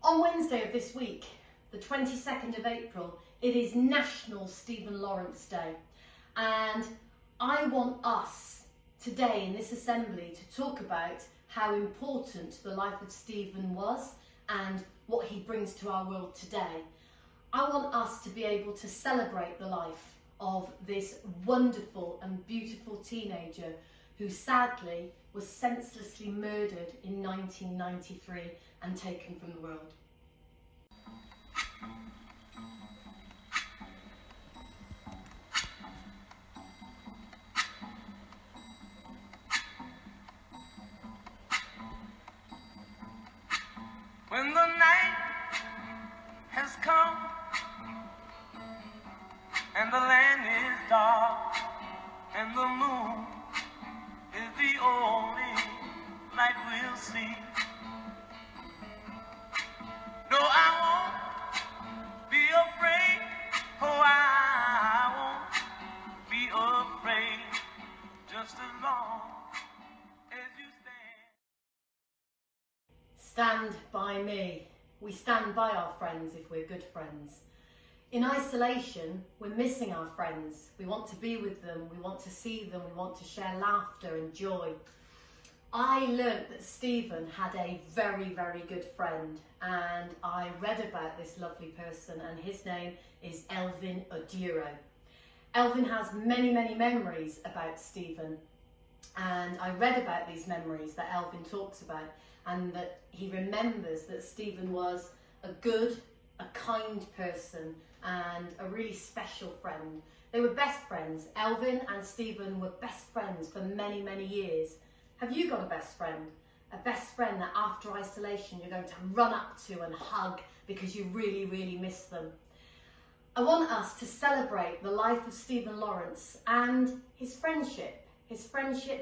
On Wednesday of this week, the 22nd of April, it is National Stephen Lawrence Day. And I want us today in this assembly to talk about how important the life of Stephen was and what he brings to our world today. I want us to be able to celebrate the life of this wonderful and beautiful teenager who sadly was senselessly murdered in 1993 and taken from the world. When the night has come and the land is dark and the moon is the only light we'll see. No, I won't be afraid. Oh, I won't be afraid, just as long as you stand. Stand by me. We stand by our friends if we're good friends. In isolation, we're missing our friends. We want to be with them, we want to see them, we want to share laughter and joy. I learnt that Stephen had a very, very good friend, and I read about this lovely person, and his name is Alvin Lawrence. Alvin has many, many memories about Stephen, and I read about these memories that Alvin talks about, and that he remembers that Stephen was a good, a kind person and a really special friend. They were best friends. Alvin and Stephen were best friends for many, many years. Have you got a best friend? A best friend that after isolation you're going to run up to and hug because you really, really miss them. I want us to celebrate the life of Stephen Lawrence and his friendship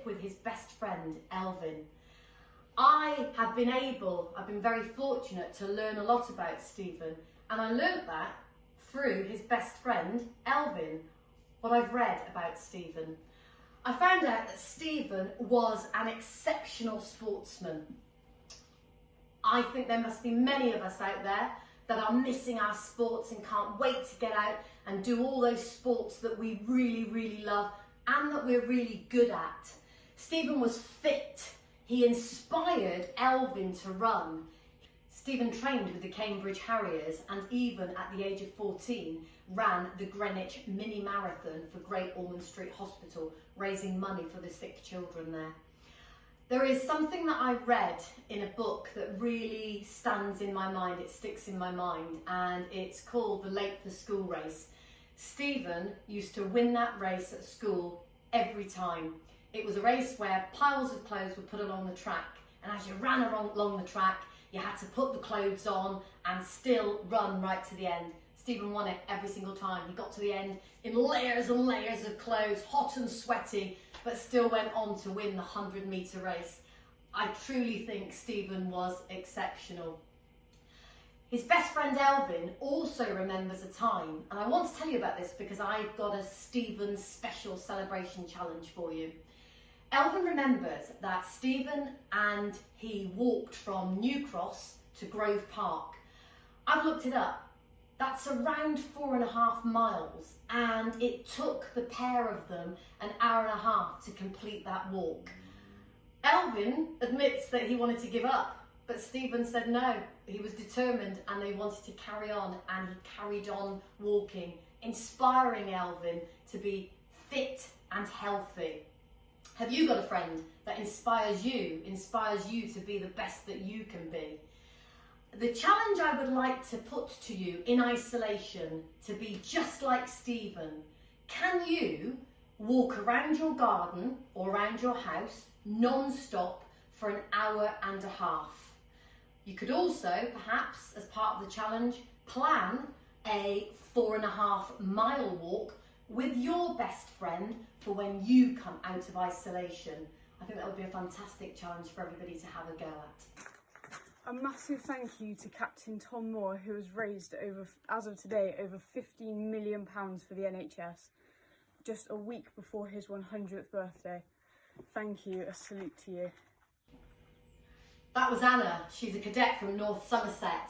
with his best friend, Alvin. I've been very fortunate to learn a lot about Stephen, and I learnt that through his best friend, Alvin, what I've read about Stephen. I found out that Stephen was an exceptional sportsman. I think there must be many of us out there that are missing our sports and can't wait to get out and do all those sports that we really, really love and that we're really good at. Stephen was fit. He inspired Alvin to run. Stephen trained with the Cambridge Harriers and even at the age of 14 ran the Greenwich Mini Marathon for Great Ormond Street Hospital, raising money for the sick children there. There is something that I read in a book that really stands in my mind, it sticks in my mind, and it's called The Late for School Race. Stephen used to win that race at school every time. It was a race where piles of clothes were put along the track, and as you ran along the track, you had to put the clothes on and still run right to the end. Stephen won it every single time. He got to the end in layers and layers of clothes, hot and sweaty, but still went on to win the 100-metre race. I truly think Stephen was exceptional. His best friend Alvin also remembers a time, and I want to tell you about this because I've got a Stephen special celebration challenge for you. Alvin remembers that Stephen and he walked from New Cross to Grove Park. I've looked it up. That's around 4.5 miles, and it took the pair of them an hour and a half to complete that walk. Alvin admits that he wanted to give up, but Stephen said no. He was determined and they wanted to carry on, and he carried on walking, inspiring Alvin to be fit and healthy. Have you got a friend that inspires you to be the best that you can be? The challenge I would like to put to you in isolation to be just like Stephen. Can you walk around your garden or around your house non-stop for an hour and a half? You could also, perhaps as part of the challenge, plan a 4.5 mile walk with your best friend for when you come out of isolation. I think that would be a fantastic challenge for everybody to have a go at. A massive thank you to Captain Tom Moore, who has raised as of today, over £15 million for the NHS, just a week before his 100th birthday. Thank you, a salute to you. That was Anna. She's a cadet from North Somerset,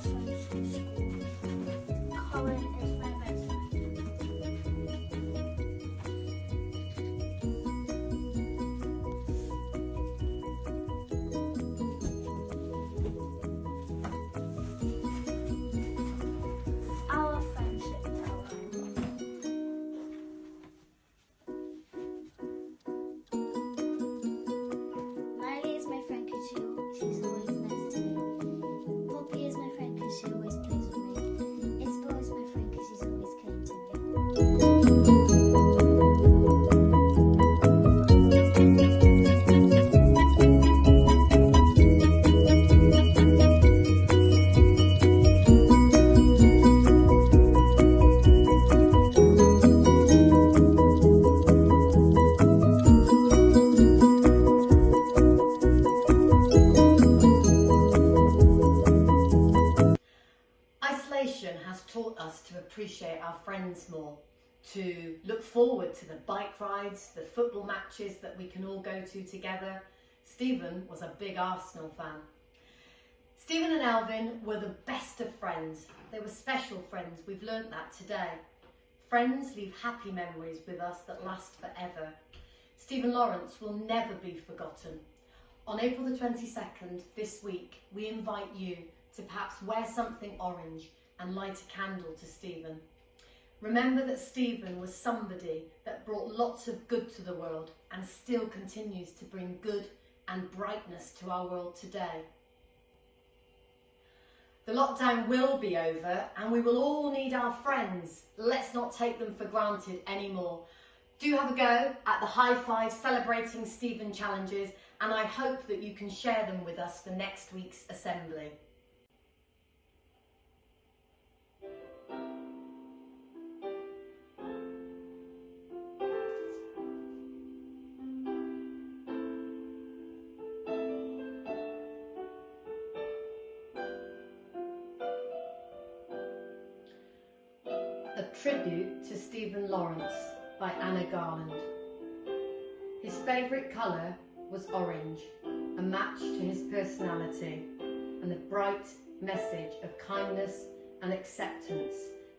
best friends from school. Colin is my best friend. Our friendship tower. Miley is my friend because she's always nice to me. Poppy is my friend because she always plays with me. Isabel is my friend because she's always kind to me. Isolation has taught us to appreciate our friends more, to look forward to the bike rides, the football matches that we can all go to together. Stephen was a big Arsenal fan. Stephen and Alvin were the best of friends. They were special friends. We've learnt that today. Friends leave happy memories with us that last forever. Stephen Lawrence will never be forgotten. On April the 22nd, this week, we invite you to perhaps wear something orange and light a candle to Stephen. Remember that Stephen was somebody that brought lots of good to the world and still continues to bring good and brightness to our world today. The lockdown will be over and we will all need our friends. Let's not take them for granted anymore. Do have a go at the High Five Celebrating Stephen challenges, and I hope that you can share them with us for next week's assembly. A Tribute to Stephen Lawrence by Anna Garland. His favourite colour was orange, a match to his personality and the bright message of kindness and acceptance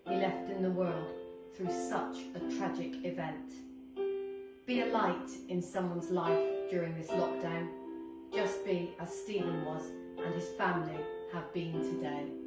he left in the world through such a tragic event. Be a light in someone's life during this lockdown. Just be as Stephen was and his family have been today.